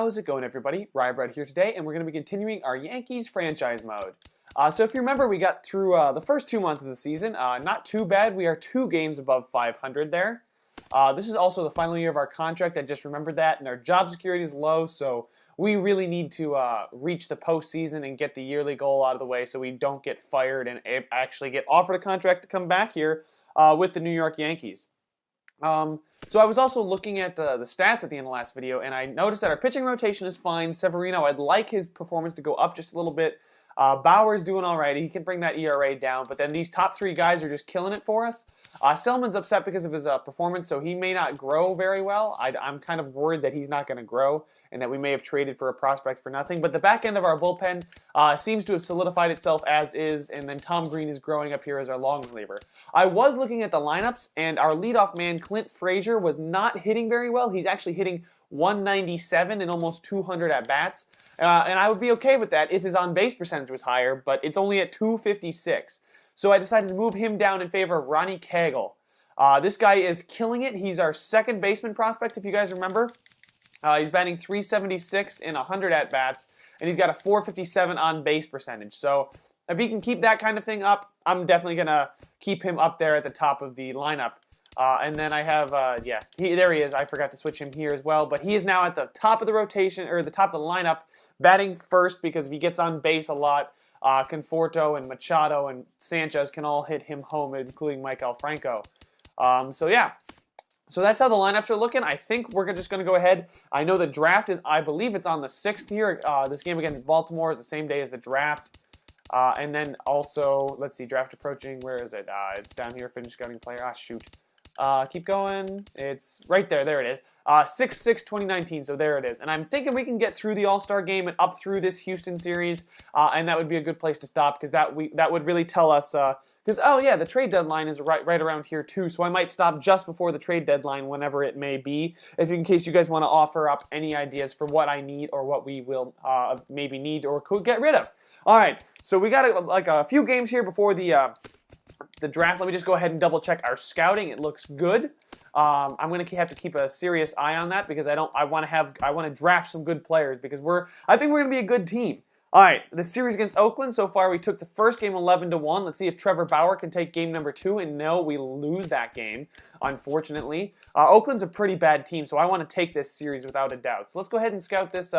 How's it going, everybody? Rybread here today, and we're going to be continuing our Yankees franchise mode. So if you remember, we got through the first 2 months of the season. Not too bad. We are 2 games above 500 there. This is also the final year of our contract. I just remembered that, and our job security is low, so we really need to reach the postseason and get the yearly goal out of the way so we don't get fired and actually get offered a contract to come back here with the New York Yankees. So I was also looking at the stats at the end of the last video, and I noticed that our pitching rotation is fine. Severino, I'd like his performance to go up just a little bit. Bauer's doing all right. He can bring that ERA down, but then these top 3 guys are just killing it for us. Selman's upset because of his performance, so he may not grow very well. I'm kind of worried that he's not going to grow and that we may have traded for a prospect for nothing. But the back end of our bullpen seems to have solidified itself as is, and then Tom Green is growing up here as our long reliever. I was looking at the lineups, and our leadoff man, Clint Frazier, was not hitting very well. He's actually hitting 197 and almost 200 at-bats. And I would be okay with that if his on-base percentage was higher, but it's only at 256. So I decided to move him down in favor of Ronnie Cagle. This guy is killing it. He's our second baseman prospect, if you guys remember. He's batting 376 in 100 at-bats, and he's got a 457 on-base percentage. So if he can keep that kind of thing up, I'm definitely going to keep him up there at the top of the lineup. And then I have, there he is. I forgot to switch him here as well. But he is now at the top of the rotation, or the top of the lineup, batting first because if he gets on base a lot, Conforto and Machado and Sanchez can all hit him home, including Mike Alfranco. So that's how the lineups are looking. I think we're just going to go ahead. I know the draft is, I believe it's on the 6th here. This game against Baltimore is the same day as the draft. And then also, let's see, draft approaching. Where is it? It's down here, finish scouting player. Shoot. Keep going. It's right there. There it is. 6/6/2019. So there it is. And I'm thinking we can get through the All-Star game and up through this Houston series. And that would be a good place to stop because that would really tell us. Because, the trade deadline is right around here, too. So I might stop just before the trade deadline, whenever it may be, in case you guys want to offer up any ideas for what I need or what we will maybe need or could get rid of. All right, so we got a few games here before the draft. Let me just go ahead and double-check our scouting. It looks good. I'm going to have to keep a serious eye on that because I want to draft some good players because I think we're going to be a good team. All right, the series against Oakland, so far we took the first game 11-1. Let's see if Trevor Bauer can take game number 2, and no, we lose that game, unfortunately. Oakland's a pretty bad team, so I want to take this series without a doubt. So let's go ahead and scout this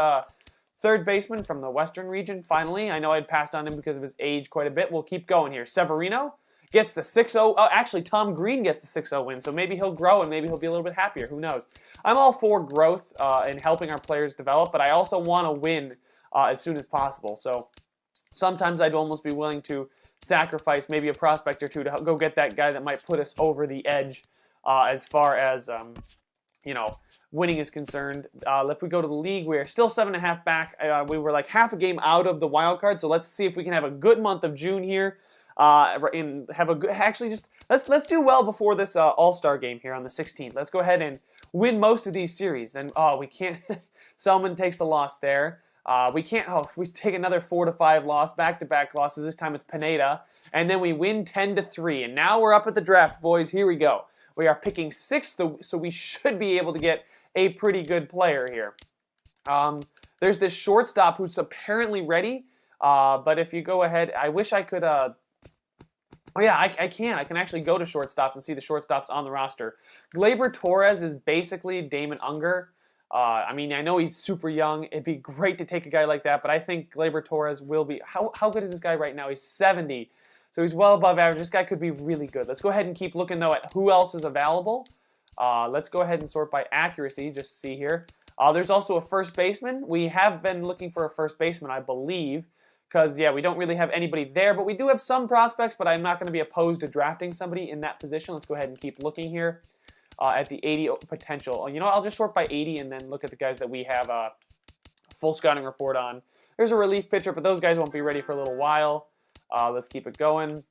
third baseman from the Western region, finally. I know I'd passed on him because of his age quite a bit. We'll keep going here. Severino gets the 6-0. Oh, actually, Tom Green gets the 6-0 win, so maybe he'll grow and maybe he'll be a little bit happier. Who knows? I'm all for growth and helping our players develop, but I also want to win as soon as possible. So sometimes I'd almost be willing to sacrifice maybe a prospect or two to go get that guy that might put us over the edge as far as, winning is concerned. If we go to the league, we're still 7.5 back. We were like half a game out of the wild card, so let's see if we can have a good month of June here. And have a good, let's do well before this All-Star game here on the 16th. Let's go ahead and win most of these series. Then, we can't. Selman takes the loss there. We can't. We take another 4-5 loss, back-to-back losses. This time it's Pineda, and then we win 10-3. And now we're up at the draft, boys. Here we go. We are picking 6th, so we should be able to get a pretty good player here. There's this shortstop who's apparently ready, but if you go ahead, I wish I could. I can. I can actually go to shortstop and see the shortstops on the roster. Gleyber Torres is basically Damon Unger. I know he's super young. It'd be great to take a guy like that, but I think Gleyber Torres will be. How good is this guy right now? He's 70, so he's well above average. This guy could be really good. Let's go ahead and keep looking, though, at who else is available. Let's go ahead and sort by accuracy just to see here. There's also a first baseman. We have been looking for a first baseman, I believe, because, we don't really have anybody there, but we do have some prospects, but I'm not going to be opposed to drafting somebody in that position. Let's go ahead and keep looking here. At the 80 potential. I'll just sort by 80 and then look at the guys that we have a full scouting report on. There's a relief pitcher, but those guys won't be ready for a little while. Let's keep it going.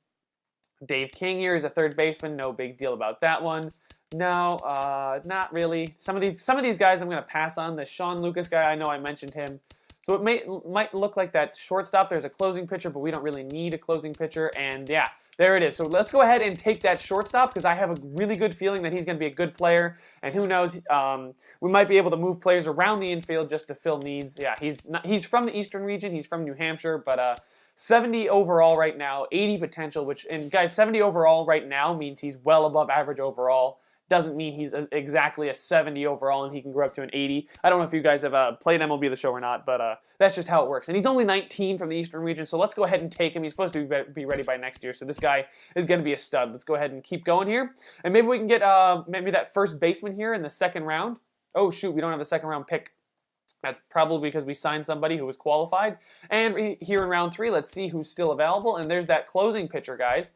Dave King here is a third baseman. No big deal about that one. No, not really. Some of these guys I'm going to pass on. The Sean Lucas guy, I know I mentioned him. So it might look like that shortstop. There's a closing pitcher, but we don't really need a closing pitcher. And yeah, there it is. So let's go ahead and take that shortstop because I have a really good feeling that he's going to be a good player. And who knows, we might be able to move players around the infield just to fill needs. Yeah, he's from the Eastern region. He's from New Hampshire, but 70 overall right now, 80 potential, and guys, 70 overall right now means he's well above average overall. Doesn't mean he's exactly a 70 overall and he can grow up to an 80. I don't know if you guys have played MLB The Show or not, but that's just how it works. And he's only 19 from the Eastern region, so let's go ahead and take him. He's supposed to be ready by next year, so this guy is going to be a stud. Let's go ahead and keep going here. And maybe we can get maybe that first baseman here in the second round. Oh, shoot, we don't have a second round pick. That's probably because we signed somebody who was qualified. And here in round 3, let's see who's still available. And there's that closing pitcher, guys.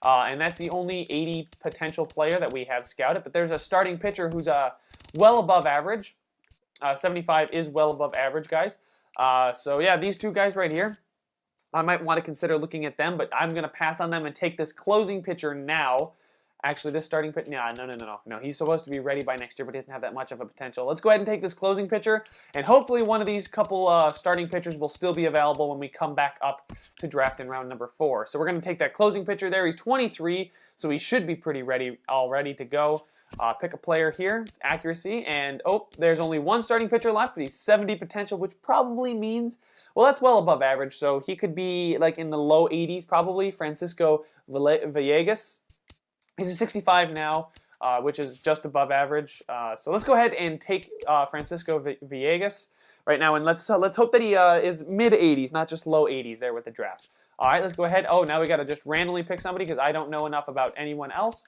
And that's the only 80 potential player that we have scouted. But there's a starting pitcher who's well above average. 75 is well above average, guys. So yeah, these two guys right here, I might want to consider looking at them, but I'm going to pass on them and take this closing pitcher now. Actually, this starting pitcher, no. He's supposed to be ready by next year, but he doesn't have that much of a potential. Let's go ahead and take this closing pitcher, and hopefully one of these couple starting pitchers will still be available when we come back up to draft in round number 4. So we're going to take that closing pitcher there. He's 23, so he should be pretty ready, all ready to go. Pick a player here, accuracy, and oh, there's only one starting pitcher left, but he's 70 potential, which probably means, well, that's well above average, so he could be like in the low 80s probably. Francisco Villegas. He's a 65 now, which is just above average. So let's go ahead and take Francisco Villegas right now, and let's hope that he is mid 80s, not just low 80s there with the draft. All right, let's go ahead. Oh, now we got to just randomly pick somebody because I don't know enough about anyone else.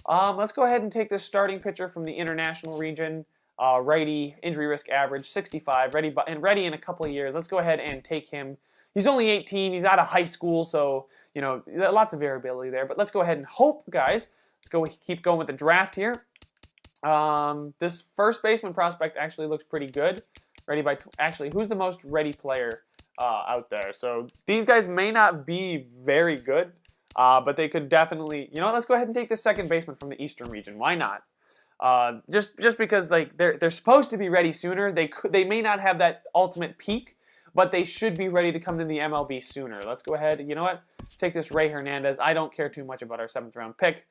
Let's go ahead and take this starting pitcher from the international region, righty, injury risk average, 65, ready in a couple of years. Let's go ahead and take him. He's only 18. He's out of high school, so, you know, lots of variability there. But let's go ahead and hope, guys. Keep going with the draft here. This first baseman prospect actually looks pretty good. Actually, who's the most ready player out there? So these guys may not be very good, but they could definitely, you know, let's go ahead and take the second baseman from the Eastern region. Why not? Just because like they're supposed to be ready sooner. They may not have that ultimate peak, but they should be ready to come to the MLB sooner. Let's go ahead. You know what? Take this Ray Hernandez. I don't care too much about our 7th round pick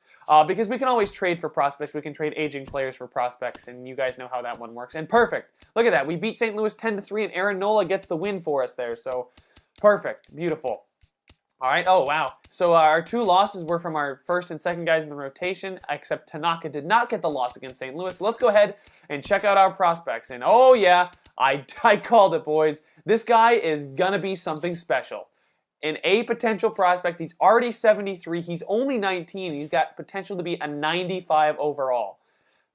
because we can always trade for prospects. We can trade aging players for prospects, and you guys know how that one works. And perfect. Look at that. We beat St. Louis 10-3, and Aaron Nola gets the win for us there. So perfect. Beautiful. All right. Oh, wow. So our 2 losses were from our first and second guys in the rotation, except Tanaka did not get the loss against St. Louis. So let's go ahead and check out our prospects. And oh, yeah, I called it, boys. This guy is going to be something special. An A potential prospect. He's already 73. He's only 19. He's got potential to be a 95 overall.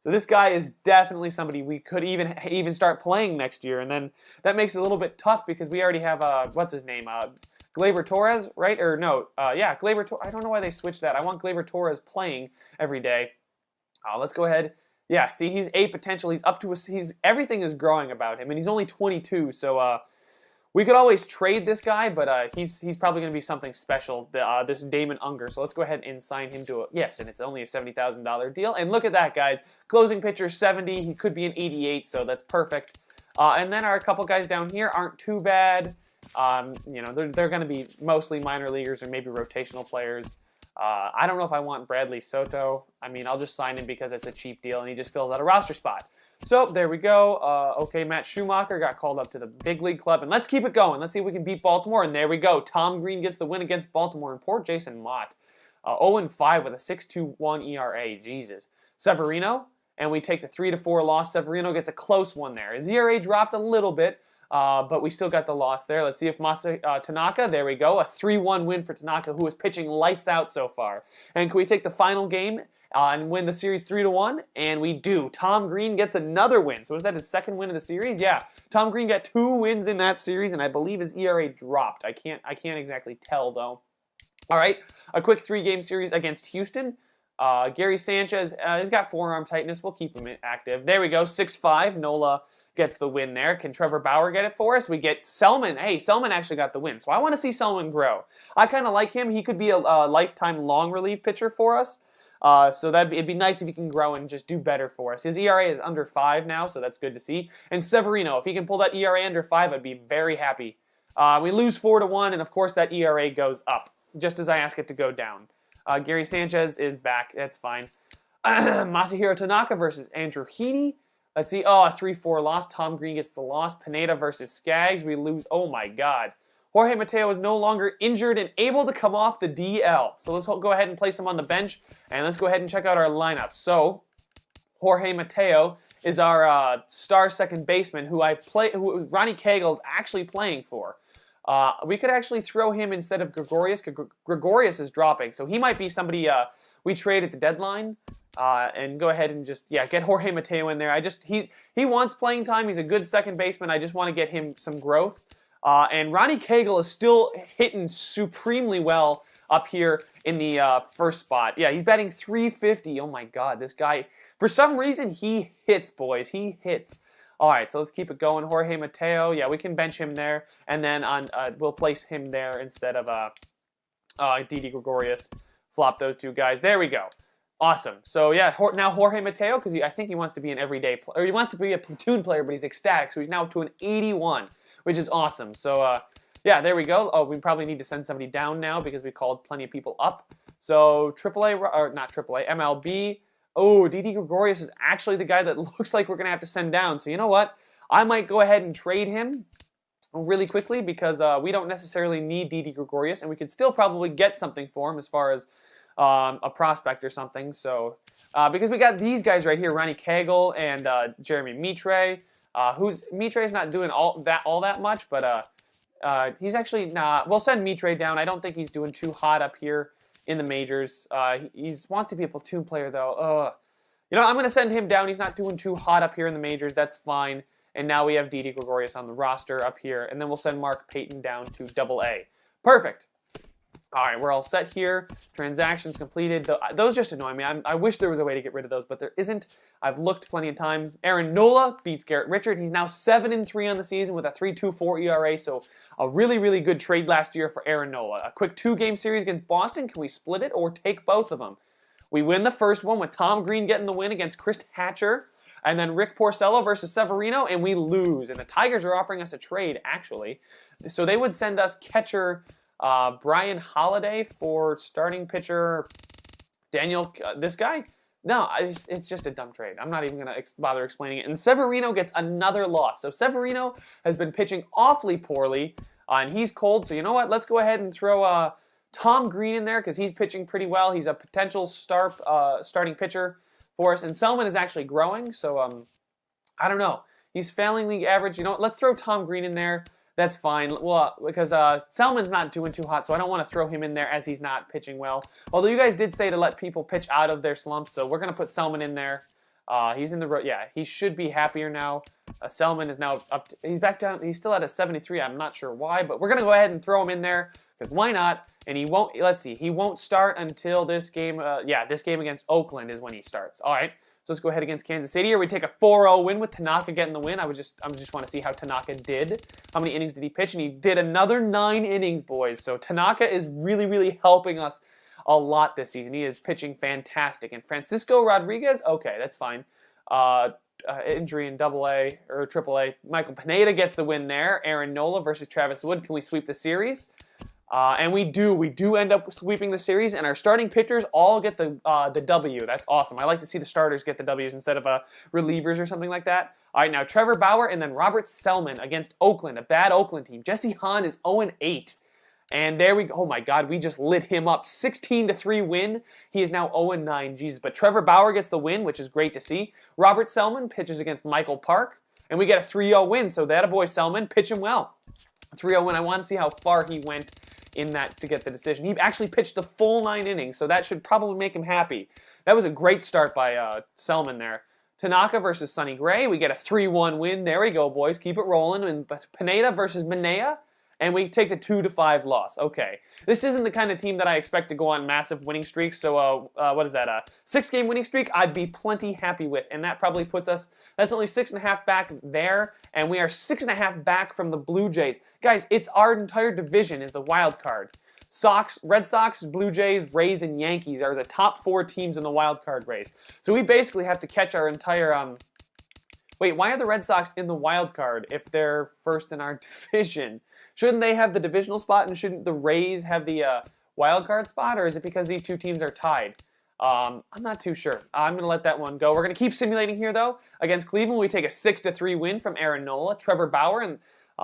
So this guy is definitely somebody we could even start playing next year. And then that makes it a little bit tough because we already have, what's his name? Gleyber Torres, right? Or no, yeah, Gleyber Torres. I don't know why they switched that. I want Gleyber Torres playing every day. Let's go ahead. Yeah, see, he's A potential. He's up to everything is growing about him, and he's only 22. So we could always trade this guy, but he's probably going to be something special. This Damon Unger. So let's go ahead and sign him to and it's only a $70,000 deal. And look at that, guys. Closing pitcher 70. He could be an 88, so that's perfect. And then our couple guys down here aren't too bad. You know, they're going to be mostly minor leaguers or maybe rotational players. I don't know if I want Bradley Soto. I mean, I'll just sign him because it's a cheap deal and he just fills out a roster spot. So there we go. Okay, Matt Schumacher got called up to the big league club, and let's keep it going. Let's see if we can beat Baltimore, and there we go. Tom Green gets the win against Baltimore, and poor Jason Mott. 0-5 with a 6.21 ERA. Jesus. Severino, and we take the 3-4 loss. Severino gets a close one there. His ERA dropped a little bit, but we still got the loss there. Let's see if Tanaka, there we go, a 3-1 win for Tanaka, who is pitching lights out so far. And can we take the final game and win the series 3-1? And we do. Tom Green gets another win. So is that his second win of the series? Yeah. Tom Green got 2 wins in that series, and I believe his ERA dropped. I can't exactly tell, though. All right, a quick 3-game series against Houston. Gary Sanchez, he's got forearm tightness. We'll keep him active. There we go, 6-5. Nola gets the win there. Can Trevor Bauer get it for us? We get Selman. Hey, Selman actually got the win, so I want to see Selman grow. I kind of like him. He could be a lifetime long relief pitcher for us. So it'd be nice if he can grow and just do better for us. His ERA is under 5 now, so that's good to see. And Severino, if he can pull that ERA under 5, I'd be very happy. We lose 4-1, and of course that ERA goes up, just as I ask it to go down. Gary Sanchez is back. That's fine. Masahiro Tanaka versus Andrew Heaney. Let's see. Oh, a 3-4 loss. Tom Green gets the loss. Pineda versus Skaggs. We lose. Oh, my God. Jorge Mateo is no longer injured and able to come off the DL. So let's go ahead and place him on the bench, and let's go ahead and check out our lineup. So Jorge Mateo is our star second baseman who Ronnie Cagle is actually playing for. We could actually throw him instead of Gregorius. Gregorius is dropping, so he might be somebody we trade at the deadline. And go ahead and just, get Jorge Mateo in there. He wants playing time. He's a good second baseman. I just want to get him some growth. And Ronnie Cagle is still hitting supremely well up here in the first spot. Yeah, he's batting .350. Oh my God, this guy, for some reason, he hits, boys. He hits. All right, so let's keep it going. Jorge Mateo, yeah, we can bench him there. And then we'll place him there instead of Didi Gregorius. Flop those two guys. There we go. Awesome. So yeah, now Jorge Mateo, because I think he wants to be an everyday player, or he wants to be a platoon player, but he's ecstatic. So he's now to an 81, which is awesome. So yeah, there we go. Oh, we probably need to send somebody down now because we called plenty of people up. So AAA, or not AAA, MLB. Oh, Didi Gregorius is actually the guy that looks like we're gonna have to send down. So you know what? I might go ahead and trade him really quickly because we don't necessarily need Didi Gregorius, and we could still probably get something for him as far as a prospect or something. So because we got these guys right here, Ronnie Cagle and Jeremy Mitre, Mitre's not doing all that much, but he's actually not. We'll send Mitre down. I don't think he's doing too hot up here in the majors. He wants to be a platoon player though. You know, I'm going to send him down. He's not doing too hot up here in the majors. That's fine. And now we have Didi Gregorius on the roster up here, and then we'll send Mark Payton down to AA. Perfect. All right, we're all set here. Transactions completed. Those just annoy me. I wish there was a way to get rid of those, but there isn't. I've looked plenty of times. Aaron Nola beats Garrett Richard. He's now 7-3 on the season with a 3.24 ERA, so a really, really good trade last year for Aaron Nola. A quick 2-game series against Boston. Can we split it or take both of them? We win the first one with Tom Green getting the win against Chris Hatcher, and then Rick Porcello versus Severino, and we lose. And the Tigers are offering us a trade, actually. So they would send us catcher Brian Holiday for starting pitcher Daniel, this guy? No, it's just a dumb trade. I'm not even going to bother explaining it. And Severino gets another loss. So Severino has been pitching awfully poorly, and he's cold. So you know what? Let's go ahead and throw Tom Green in there because he's pitching pretty well. He's a potential starting pitcher for us. And Selman is actually growing, so I don't know. He's failing league average. You know what? Let's throw Tom Green in there. That's fine. Well, because Selman's not doing too hot, so I don't want to throw him in there as he's not pitching well. Although you guys did say to let people pitch out of their slumps, so we're going to put Selman in there. He's in the yeah, he should be happier now. Selman is now up. He's back down. He's still at a 73. I'm not sure why, but we're going to go ahead and throw him in there because why not? And he won't. Let's see. He won't start until this game. Yeah, this game against Oakland is when he starts. All right. So let's go ahead against Kansas City. Here we take a 4-0 win with Tanaka getting the win. I just want to see how Tanaka did. How many innings did he pitch? And he did another 9 innings, boys. So Tanaka is really, really helping us a lot this season. He is pitching fantastic. And Francisco Rodriguez, okay, that's fine. Injury in AA or AAA. Michael Pineda gets the win there. Aaron Nola versus Travis Wood. Can we sweep the series? And we do end up sweeping the series, and our starting pitchers all get the W. That's awesome. I like to see the starters get the W's instead of relievers or something like that. All right, now Trevor Bauer and then Robert Selman against Oakland, a bad Oakland team. Jesse Hahn is 0-8. And there we go. Oh my God, we just lit him up. 16-3 win. He is now 0-9. Jesus, but Trevor Bauer gets the win, which is great to see. Robert Selman pitches against Michael Park, and we get a 3-0 win. So that a boy Selman pitching well. 3-0 win. I want to see how far he went in that to get the decision. He actually pitched the full 9 innings, so that should probably make him happy. That was a great start by Selman there. Tanaka versus Sonny Gray. We get a 3-1 win. There we go, boys. Keep it rolling. And Pineda versus Minea. And we take the 2-5 loss. Okay. This isn't the kind of team that I expect to go on massive winning streaks. So, what is that? A 6-game winning streak? I'd be plenty happy with. And that probably puts us, that's only 6.5 back there. And we are 6.5 back from the Blue Jays. Guys, it's our entire division is the wild card. Red Sox, Blue Jays, Rays, and Yankees are the top 4 teams in the wild card race. So we basically have to catch our entire. Wait, why are the Red Sox in the wild card if they're first in our division? Shouldn't they have the divisional spot, and shouldn't the Rays have the wild card spot, or is it because these two teams are tied? I'm not too sure. I'm going to let that one go. We're going to keep simulating here, though. Against Cleveland, we take a 6-3 win from Aaron Nola, Trevor Bauer, and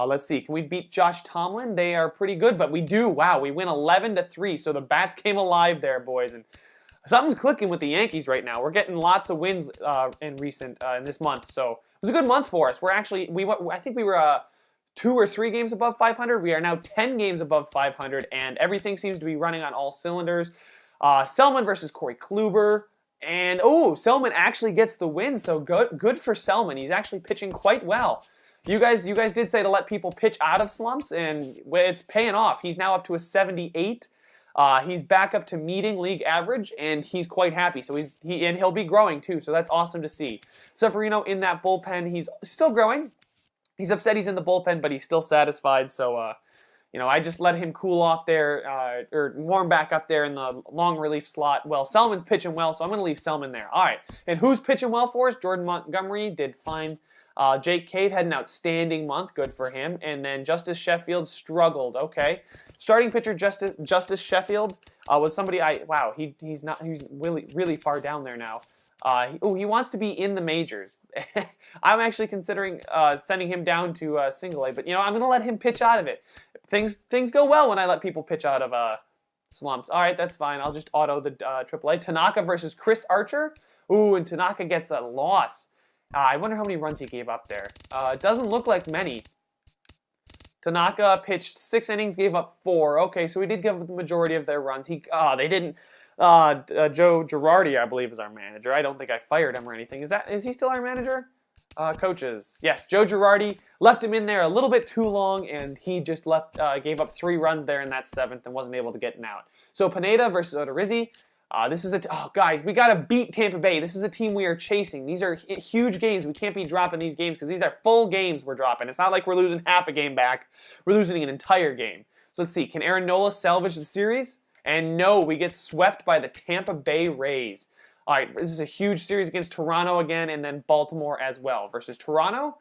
let's see. Can we beat Josh Tomlin? They are pretty good, but we do. Wow, we win 11-3, so the bats came alive there, boys. And something's clicking with the Yankees right now. We're getting lots of wins in this month, so it was a good month for us. I think we were 2 or 3 games above 500. We are now 10 games above 500, and everything seems to be running on all cylinders. Selman versus Corey Kluber, and Selman actually gets the win, so good for Selman. He's actually pitching quite well. You guys did say to let people pitch out of slumps, and it's paying off. He's now up to a 78. He's back up to meeting league average, and he's quite happy. So he'll be growing too. So that's awesome to see. Severino in that bullpen, he's still growing. He's upset he's in the bullpen, but he's still satisfied. So I just let him cool off there or warm back up there in the long relief slot. Well, Selman's pitching well, so I'm going to leave Selman there. All right, and who's pitching well for us? Jordan Montgomery did fine. Jake Cave had an outstanding month, good for him. And then Justice Sheffield struggled. Okay, starting pitcher Justice Sheffield was somebody he's really far down there now. He wants to be in the majors. I'm actually considering sending him down to single A, but I'm going to let him pitch out of it. Things go well when I let people pitch out of slumps. All right, that's fine. I'll just auto the AAA. Tanaka versus Chris Archer. And Tanaka gets a loss. I wonder how many runs he gave up there. It doesn't look like many. Tanaka pitched 6 innings, gave up 4. Okay, so he did give up the majority of their runs. They didn't. Joe Girardi, I believe, is our manager. I don't think I fired him or anything. Is he still our manager? Coaches. Yes, Joe Girardi left him in there a little bit too long, and he just gave up 3 runs there in that 7th and wasn't able to get an out. So Pineda versus Odorizzi. Guys, we got to beat Tampa Bay. This is a team we are chasing. These are huge games. We can't be dropping these games because these are full games we're dropping. It's not like we're losing half a game back. We're losing an entire game. So let's see. Can Aaron Nola salvage the series? And no, we get swept by the Tampa Bay Rays. All right, this is a huge series against Toronto again, and then Baltimore as well. Versus Toronto,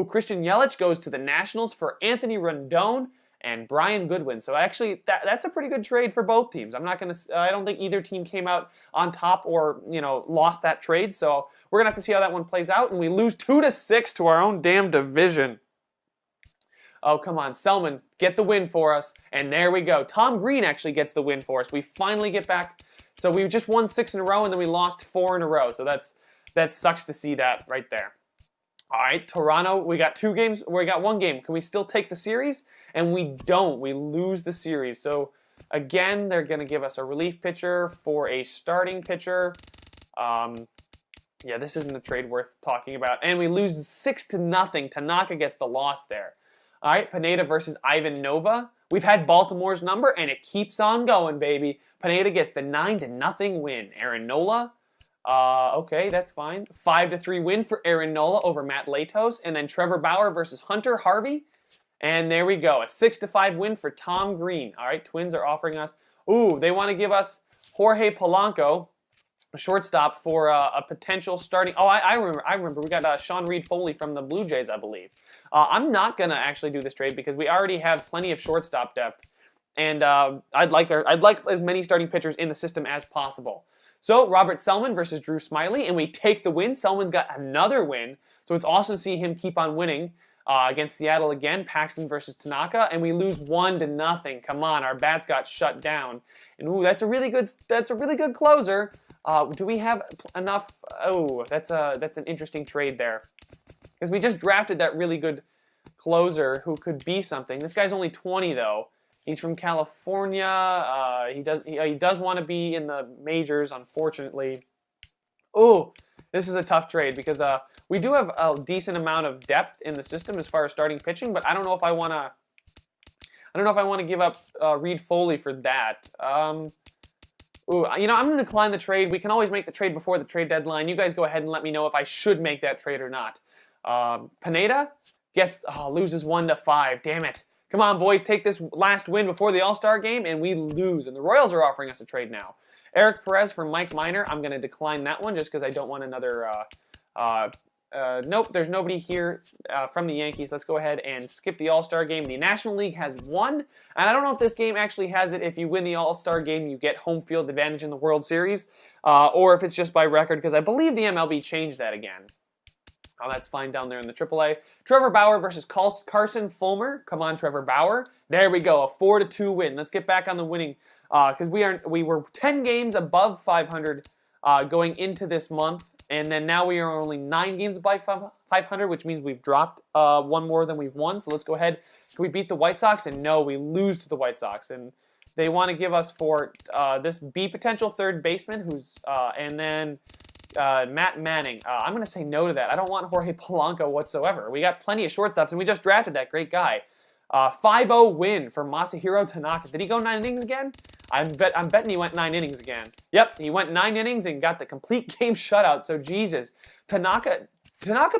Christian Yelich goes to the Nationals for Anthony Rendon and Brian Goodwin. So actually, that's a pretty good trade for both teams. I don't think either team came out on top or lost that trade. So we're gonna have to see how that one plays out. And we lose 2-6 to our own damn division. Oh, come on, Selman, get the win for us. And there we go. Tom Green actually gets the win for us. We finally get back. So we just won 6 in a row, and then we lost 4 in a row. So that sucks to see that right there. All right, Toronto, we got 2 games. We got 1 game. Can we still take the series? And we don't. We lose the series. So, again, they're going to give us a relief pitcher for a starting pitcher. This isn't a trade worth talking about. And we lose 6-0. Tanaka gets the loss there. All right, Pineda versus Ivan Nova. We've had Baltimore's number, and it keeps on going, baby. Pineda gets the 9-0 win. Aaron Nola. Okay, that's fine. 5-3 win for Aaron Nola over Matt Latos. And then Trevor Bauer versus Hunter Harvey. And there we go. A 6-5 win for Tom Green. All right, Twins are offering us. They want to give us Jorge Polanco, a shortstop, for a potential starting. I remember. We got Sean Reed Foley from the Blue Jays, I believe. I'm not going to actually do this trade because we already have plenty of shortstop depth. And I'd like as many starting pitchers in the system as possible. So, Robert Selman versus Drew Smyly, and we take the win. Selman's got another win, so it's awesome to see him keep on winning against Seattle again. Paxton versus Tanaka, and we lose 1-0. Come on, our bats got shut down. And that's a really good closer. Do we have enough? That's an interesting trade there, because we just drafted that really good closer who could be something. This guy's only 20 though. He's from California. He does want to be in the majors, unfortunately. This is a tough trade because we do have a decent amount of depth in the system as far as starting pitching, but I don't know if I want to give up Reed Foley for that. I'm going to decline the trade. We can always make the trade before the trade deadline. You guys go ahead and let me know if I should make that trade or not. Pineda loses 1-5. Damn it. Come on, boys, take this last win before the All-Star game, and we lose. And the Royals are offering us a trade now. Eric Perez for Mike Minor. I'm going to decline that one just because I don't want another... nope, there's nobody here from the Yankees. Let's go ahead and skip the All-Star game. The National League has won, and I don't know if this game actually has it. If you win the All-Star game, you get home field advantage in the World Series, or if it's just by record, because I believe the MLB changed that again. Oh, that's fine down there in the AAA. Trevor Bauer versus Carson Fulmer. Come on, Trevor Bauer. There we go, a 4-2 win. Let's get back on the winning, because we were 10 games above 500 going into this month. And then now we are only 9 games above 500, which means we've dropped one more than we've won. So let's go ahead. Can we beat the White Sox? And no, we lose to the White Sox. And they want to give us for this B potential third baseman, who's and then Matt Manning. I'm going to say no to that. I don't want Jorge Polanco whatsoever. We got plenty of shortstops, and we just drafted that great guy. 5-0 win for Masahiro Tanaka. Did he go 9 innings again? I'm betting he went 9 innings again. Yep, he went 9 innings and got the complete game shutout. So Jesus, Tanaka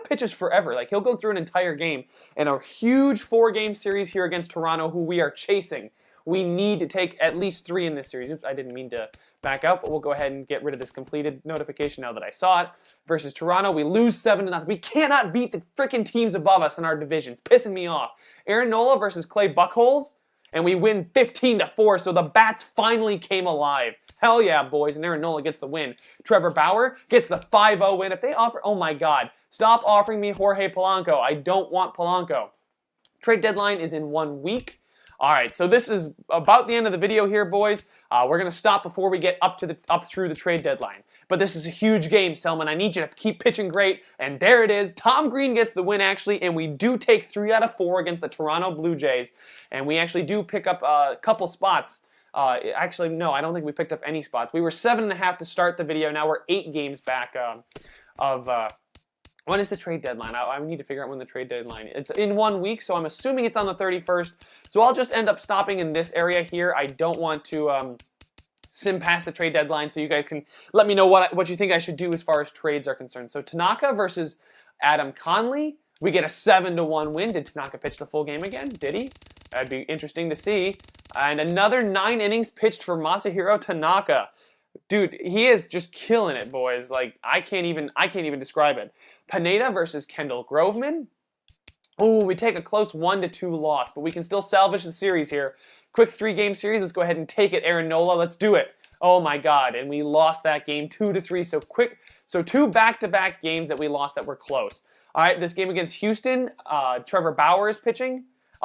pitches forever. Like, he'll go through an entire game in a huge 4-game series here against Toronto, who we are chasing. We need to take at least 3 in this series. Oops, I didn't mean to back up, but we'll go ahead and get rid of this completed notification now that I saw it. Versus Toronto, we lose 7-0. We cannot beat the freaking teams above us in our divisions. Pissing me off. Aaron Nola versus Clay Buchholz, and we win 15-4, so the bats finally came alive. Hell yeah, boys, and Aaron Nola gets the win. Trevor Bauer gets the 5-0 win. If they offer, oh my God, stop offering me Jorge Polanco. I don't want Polanco. Trade deadline is in 1 week. All right, so this is about the end of the video here, boys. We're going to stop before we get up through the trade deadline. But this is a huge game, Selman. I need you to keep pitching great. And there it is. Tom Green gets the win, actually, and we do take 3 out of 4 against the Toronto Blue Jays. And we actually do pick up a couple spots. Actually, no, I don't think we picked up any spots. We were 7.5 to start the video. Now we're 8 games back when is the trade deadline? I need to figure out when the trade deadline is. It's in 1 week, so I'm assuming it's on the 31st. So I'll just end up stopping in this area here. I don't want to sim past the trade deadline, so you guys can let me know what you think I should do as far as trades are concerned. So Tanaka versus Adam Conley. We get a 7-1 win. Did Tanaka pitch the full game again? Did he? That'd be interesting to see. And another 9 innings pitched for Masahiro Tanaka. Dude, he is just killing it, boys. Like, I can't even describe it. Pineda versus Kendall Groveman. Oh, we take a close 1-2 loss, but we can still salvage the series here. Quick 3-game series. Let's go ahead and take it, Aaron Nola. Let's do it. Oh my God, and we lost that game 2-3. So quick. So 2 back-to-back games that we lost that were close. All right, this game against Houston, Trevor Bauer is pitching.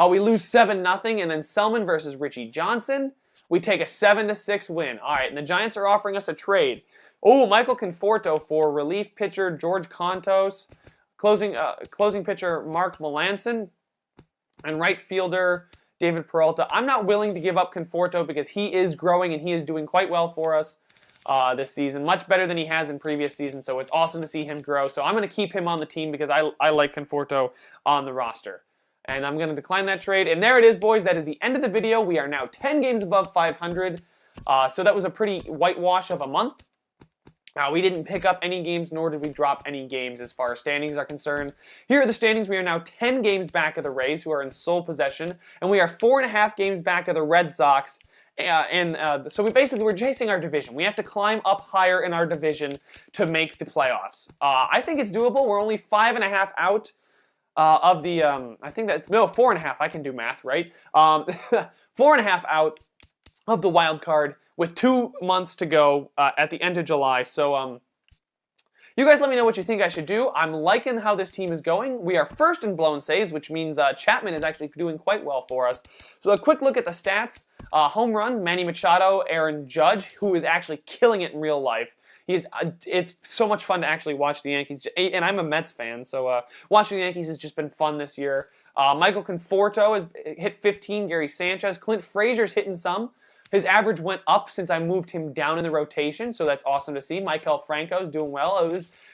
We lose 7-0, and then Selman versus Richie Johnson. We take a 7-6 win. All right, and the Giants are offering us a trade. Oh, Michael Conforto for relief pitcher George Contos, closing pitcher Mark Melanson, and right fielder David Peralta. I'm not willing to give up Conforto because he is growing and he is doing quite well for us this season, much better than he has in previous seasons. So it's awesome to see him grow. So I'm going to keep him on the team because I like Conforto on the roster. And I'm going to decline that trade. And there it is, boys. That is the end of the video. We are now 10 games above 500. So that was a pretty whitewash of a month. We didn't pick up any games, nor did we drop any games as far as standings are concerned. Here are the standings. We are now 10 games back of the Rays, who are in sole possession. And we are 4.5 games back of the Red Sox. So we're chasing our division. We have to climb up higher in our division to make the playoffs. I think it's doable. We're only 5.5 out. Of the, I think that, no, 4.5, I can do math, right? 4.5 out of the wild card with 2 months to go at the end of July. So, you guys let me know what you think I should do. I'm liking how this team is going. We are first in blown saves, which means Chapman is actually doing quite well for us. So a quick look at the stats. Home runs, Manny Machado, Aaron Judge, who is actually killing it in real life. It's so much fun to actually watch the Yankees, and I'm a Mets fan, so watching the Yankees has just been fun this year. Michael Conforto has hit 15, Gary Sanchez. Clint Frazier's hitting some. His average went up since I moved him down in the rotation, so that's awesome to see. Maikel Franco's doing well.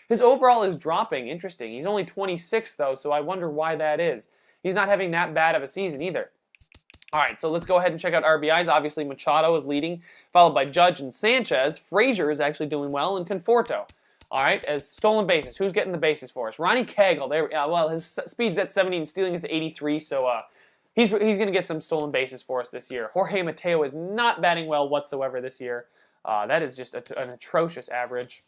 His overall is dropping. Interesting. He's only 26, though, so I wonder why that is. He's not having that bad of a season either. All right, so let's go ahead and check out RBIs. Obviously, Machado is leading, followed by Judge and Sanchez. Frazier is actually doing well, and Conforto. All right, as stolen bases. Who's getting the bases for us? Ronnie Cagle. Well, his speed's at 70 and stealing is 83, so he's going to get some stolen bases for us this year. Jorge Mateo is not batting well whatsoever this year. That is just an atrocious average.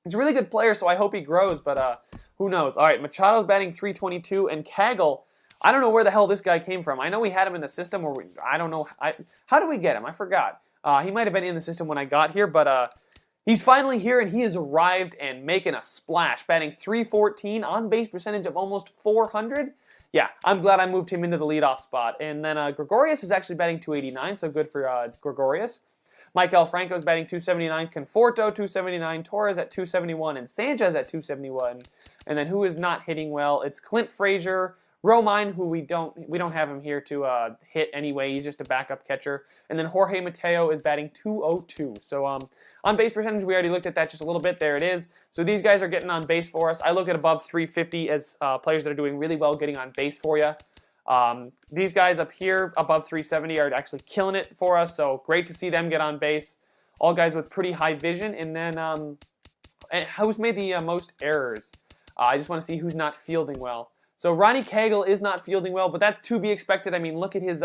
He's a really good player, so I hope he grows, but who knows. All right, Machado's batting .322, and Kagel, I don't know where the hell this guy came from. I know we had him in the system, or I don't know. How did we get him? I forgot. He might have been in the system when I got here, but he's finally here, and he has arrived and making a splash, batting .314, on-base percentage of almost .400. Yeah, I'm glad I moved him into the leadoff spot. And then Gregorius is actually batting .289, so good for Gregorius. Michael Franco is batting .279, Conforto .279, Torres at .271, and Sanchez at .271. And then who is not hitting well? It's Clint Frazier, Romine, who we don't have him here to hit anyway. He's just a backup catcher. And then Jorge Mateo is batting .202. So on base percentage, we already looked at that just a little bit. There it is. So these guys are getting on base for us. I look at above .350 as players that are doing really well getting on base for you. These guys up here above .370 are actually killing it for us, so great to see them get on base. All guys with pretty high vision. And then who's made the most errors? I just want to see who's not fielding well. So Ronnie Kagel is not fielding well, but that's to be expected. I mean, look at his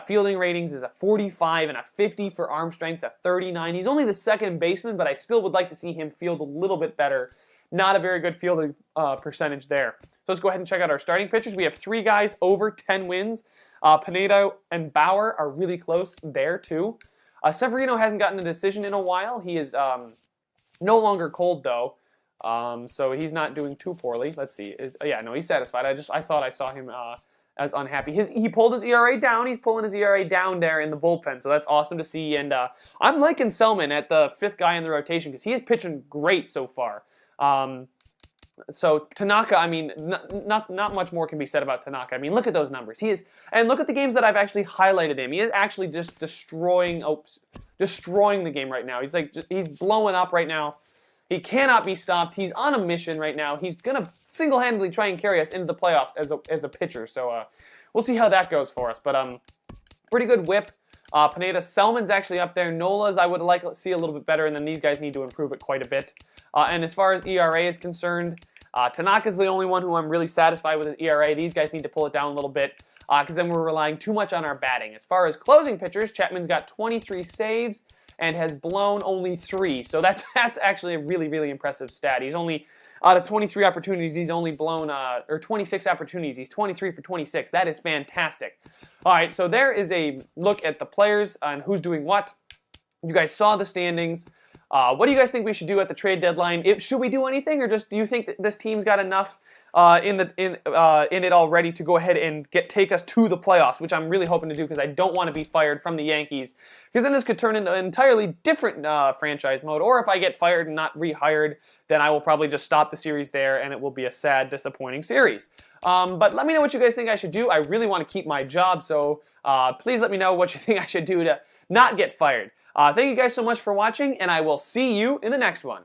fielding ratings is a 45 and a 50 for arm strength, a 39. He's only the second baseman, but I still would like to see him field a little bit better. Not a very good fielding percentage there. So let's go ahead and check out our starting pitchers. We have 3 guys over 10 wins. Pineda and Bauer are really close there too. Severino hasn't gotten a decision in a while. He is no longer cold though, so he's not doing too poorly. Let's see. Yeah, no, he's satisfied. I thought I saw him as unhappy. He pulled his ERA down. He's pulling his ERA down there in the bullpen, so that's awesome to see. And I'm liking Selman at the 5th guy in the rotation because he is pitching great so far. So Tanaka, I mean, not much more can be said about Tanaka. I mean, look at those numbers. And look at the games that I've actually highlighted him. He is actually just destroying the game right now. He's blowing up right now. He cannot be stopped. He's on a mission right now. He's gonna single-handedly try and carry us into the playoffs as a pitcher. So we'll see how that goes for us. But pretty good whip. Pineda, Selman's actually up there. Nola's I would like to see a little bit better, and then these guys need to improve it quite a bit. And as far as ERA is concerned, Tanaka's the only one who I'm really satisfied with his ERA. These guys need to pull it down a little bit because then we're relying too much on our batting. As far as closing pitchers, Chapman's got 23 saves and has blown only 3. So that's actually a really, really impressive stat. He's only, out of 23 opportunities, he's only blown, or 26 opportunities, he's 23 for 26. That is fantastic. All right, so there is a look at the players and who's doing what. You guys saw the standings. What do you guys think we should do at the trade deadline? Should we do anything, or just do you think that this team's got enough in it already to go ahead and take us to the playoffs, which I'm really hoping to do because I don't want to be fired from the Yankees, because then this could turn into an entirely different franchise mode. Or if I get fired and not rehired, then I will probably just stop the series there, and it will be a sad, disappointing series. But let me know what you guys think I should do. I really want to keep my job, so please let me know what you think I should do to not get fired. Thank you guys so much for watching, and I will see you in the next one.